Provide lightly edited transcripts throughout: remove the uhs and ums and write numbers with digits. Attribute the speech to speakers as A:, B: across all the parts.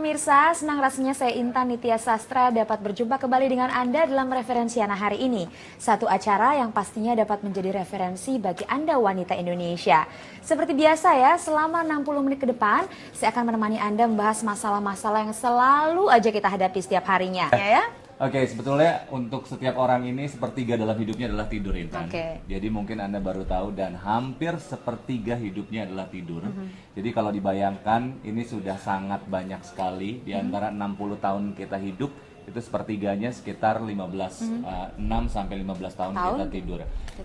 A: pemirsa, senang rasanya saya Intan Nitya Sastra dapat berjumpa kembali dengan Anda dalam Referensiana hari ini. Satu acara yang pastinya dapat menjadi referensi bagi Anda wanita Indonesia. Seperti biasa ya, selama 60 menit ke depan, saya akan menemani Anda membahas masalah-masalah yang selalu aja kita hadapi setiap harinya. Ya?
B: Oke, sebetulnya untuk setiap orang ini sepertiga dalam hidupnya adalah tidur, Intan. Jadi mungkin Anda baru tahu dan hampir sepertiga hidupnya adalah tidur. Jadi kalau dibayangkan ini sudah sangat banyak sekali di antara 60 tahun kita hidup, itu sepertiganya sekitar 6 sampai 15 tahun kita tidur.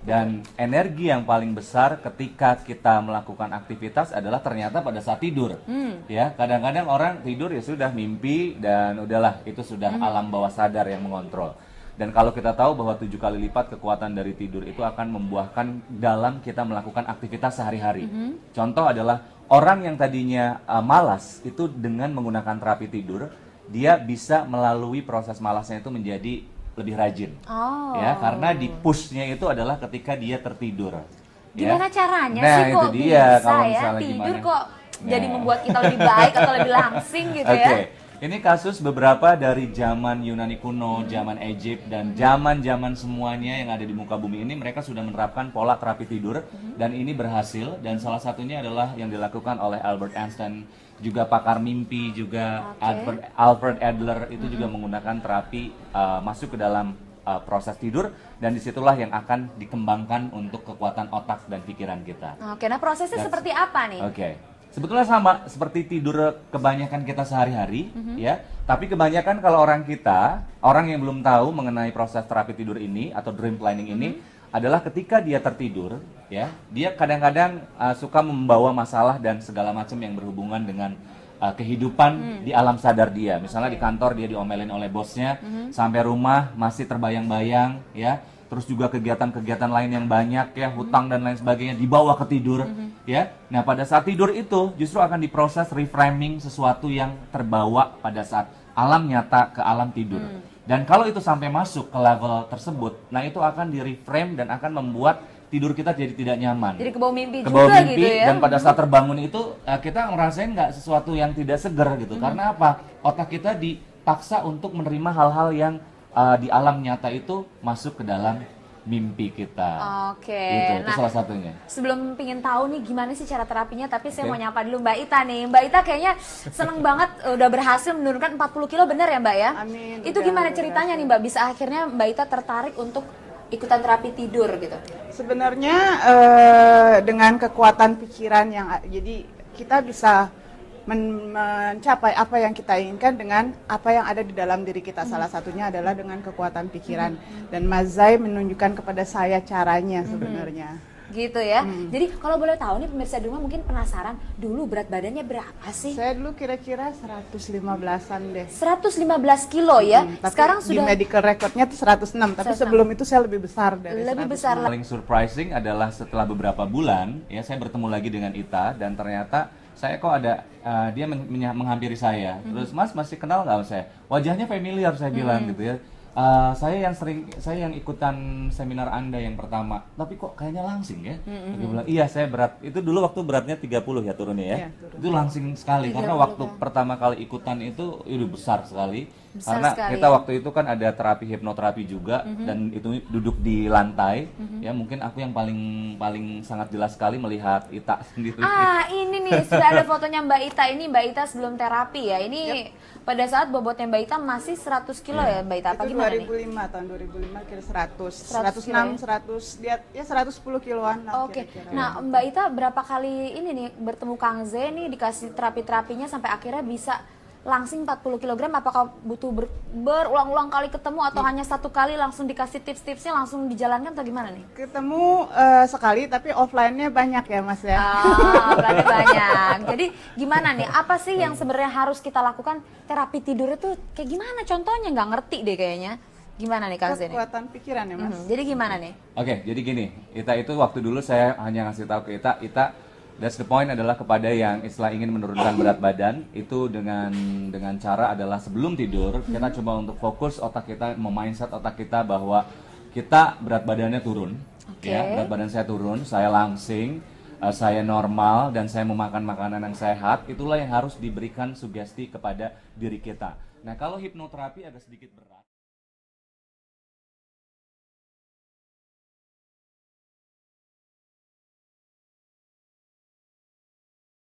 B: Dan energi yang paling besar ketika kita melakukan aktivitas adalah ternyata pada saat tidur. Ya, kadang-kadang orang tidur ya sudah mimpi dan udahlah, itu sudah alam bawah sadar yang mengontrol. Dan kalau kita tahu bahwa 7 kali lipat kekuatan dari tidur itu akan membuahkan dalam kita melakukan aktivitas sehari-hari. Contoh adalah orang yang tadinya malas itu dengan menggunakan terapi tidur, dia bisa melalui proses malasnya itu menjadi lebih rajin. Ya, karena di push-nya itu adalah ketika dia tertidur.
A: Gimana caranya
B: nah,
A: sih
B: itu
A: kok
B: dia,
A: bisa
B: kalau
A: ya
B: misalnya
A: tidur
B: gimana?
A: kok jadi membuat kita lebih baik atau lebih langsing gitu ya?
B: Ini kasus beberapa dari zaman Yunani kuno, zaman Egypt, dan zaman-zaman semuanya yang ada di muka bumi ini, mereka sudah menerapkan pola terapi tidur, dan ini berhasil, dan salah satunya adalah yang dilakukan oleh Albert Einstein, juga pakar mimpi, juga Alfred Adler, itu juga menggunakan terapi masuk ke dalam proses tidur, dan disitulah yang akan dikembangkan untuk kekuatan otak dan pikiran kita.
A: Nah prosesnya seperti apa nih?
B: Sebetulnya sama seperti tidur kebanyakan kita sehari-hari, ya. Tapi kebanyakan kalau orang yang belum tahu mengenai proses terapi tidur ini atau dream planning ini adalah ketika dia tertidur, ya, dia kadang-kadang suka membawa masalah dan segala macam yang berhubungan dengan kehidupan di alam sadar dia. Misalnya di kantor dia diomelin oleh bosnya, sampai rumah masih terbayang-bayang, ya. Terus juga kegiatan-kegiatan lain yang banyak, ya, hutang dan lain sebagainya dibawa ke tidur, ya. Nah, pada saat tidur itu justru akan diproses reframing sesuatu yang terbawa pada saat alam nyata ke alam tidur. Dan kalau itu sampai masuk ke level tersebut, nah itu akan di-reframe dan akan membuat tidur kita jadi tidak nyaman.
A: Jadi kebawa mimpi juga gitu ya.
B: Dan pada saat terbangun itu kita ngerasain nggak sesuatu yang tidak seger gitu. Karena apa? Otak kita dipaksa untuk menerima hal-hal yang di alam nyata itu masuk ke dalam mimpi kita. Itu salah satunya.
A: Sebelum pingin tahu nih gimana sih cara terapinya, tapi saya mau nyapa dulu Mbak Ita nih. Mbak Ita kayaknya seneng banget udah berhasil menurunkan 40 kilo, bener ya Mbak ya?
C: Amin.
A: Itu gimana ceritanya nih Mbak, bisa akhirnya Mbak Ita tertarik untuk ikutan terapi tidur gitu?
C: Sebenarnya dengan kekuatan pikiran yang jadi kita bisa mencapai apa yang kita inginkan dengan apa yang ada di dalam diri kita. Salah satunya adalah dengan kekuatan pikiran. Dan Mas Zai menunjukkan kepada saya caranya sebenarnya.
A: Gitu ya. Jadi kalau boleh tahu nih pemirsa di rumah mungkin penasaran, dulu berat badannya berapa sih?
C: Saya dulu kira-kira 115-an deh.
A: 115 kilo ya?
C: Tapi
A: sekarang
C: di
A: sudah
C: medical recordnya itu 106, tapi sebelum itu saya lebih besar dari
A: lebih
C: 106.
A: besar.
B: Paling surprising adalah setelah beberapa bulan, ya, saya bertemu lagi dengan Ita, dan ternyata saya kok ada dia menghampiri saya. Terus, Mas masih kenal nggak saya? Wajahnya familiar, saya bilang gitu ya. Saya yang ikutan seminar Anda yang pertama, tapi kok kayaknya langsing ya? Dia bilang, iya saya berat, itu dulu waktu beratnya 30 ya turunnya ya? Turun. Itu langsing sekali, karena waktu pertama kali ikutan itu besar sekali. Karena kita waktu itu kan ada terapi hipnoterapi juga, dan itu duduk di lantai, ya mungkin aku yang paling sangat jelas sekali melihat Ita sendiri.
A: Ini nih, sudah ada fotonya Mbak Ita, ini Mbak Ita sebelum terapi ya, ini pada saat bobotnya Mbak Ita masih 100 kilo ya Mbak Ita, apa
C: itu
A: gimana
C: 2005,
A: nih?
C: tahun 2005 kira 100, 106, 100, ya 110 kiloan lah kira-kira.
A: Nah Mbak Ita berapa kali ini nih bertemu Kang Z nih, dikasih terapi-terapinya sampai akhirnya bisa langsing 40 kg, apakah butuh berulang-ulang kali ketemu atau hanya satu kali langsung dikasih tips-tipsnya langsung dijalankan atau gimana nih?
C: Ketemu sekali tapi offline-nya banyak ya Mas ya.
A: Berarti banyak. Jadi gimana nih, apa sih yang sebenarnya harus kita lakukan? Terapi tidur itu kayak gimana contohnya? Nggak ngerti deh kayaknya. Gimana nih Kang Zeni?
C: Kekuatan pikiran ya Mas.
A: Jadi gimana nih?
B: Oke, jadi gini, Ita itu waktu dulu saya hanya ngasih tahu ke Ita that's the point adalah kepada yang istilah ingin menurunkan berat badan, itu dengan cara adalah sebelum tidur kita coba untuk fokus otak kita, mindset otak kita bahwa kita berat badannya turun, ya, berat badan saya turun, saya langsing, saya normal dan saya memakan makanan yang sehat, itulah yang harus diberikan sugesti kepada diri kita. Nah, kalau hipnoterapi agak sedikit berat.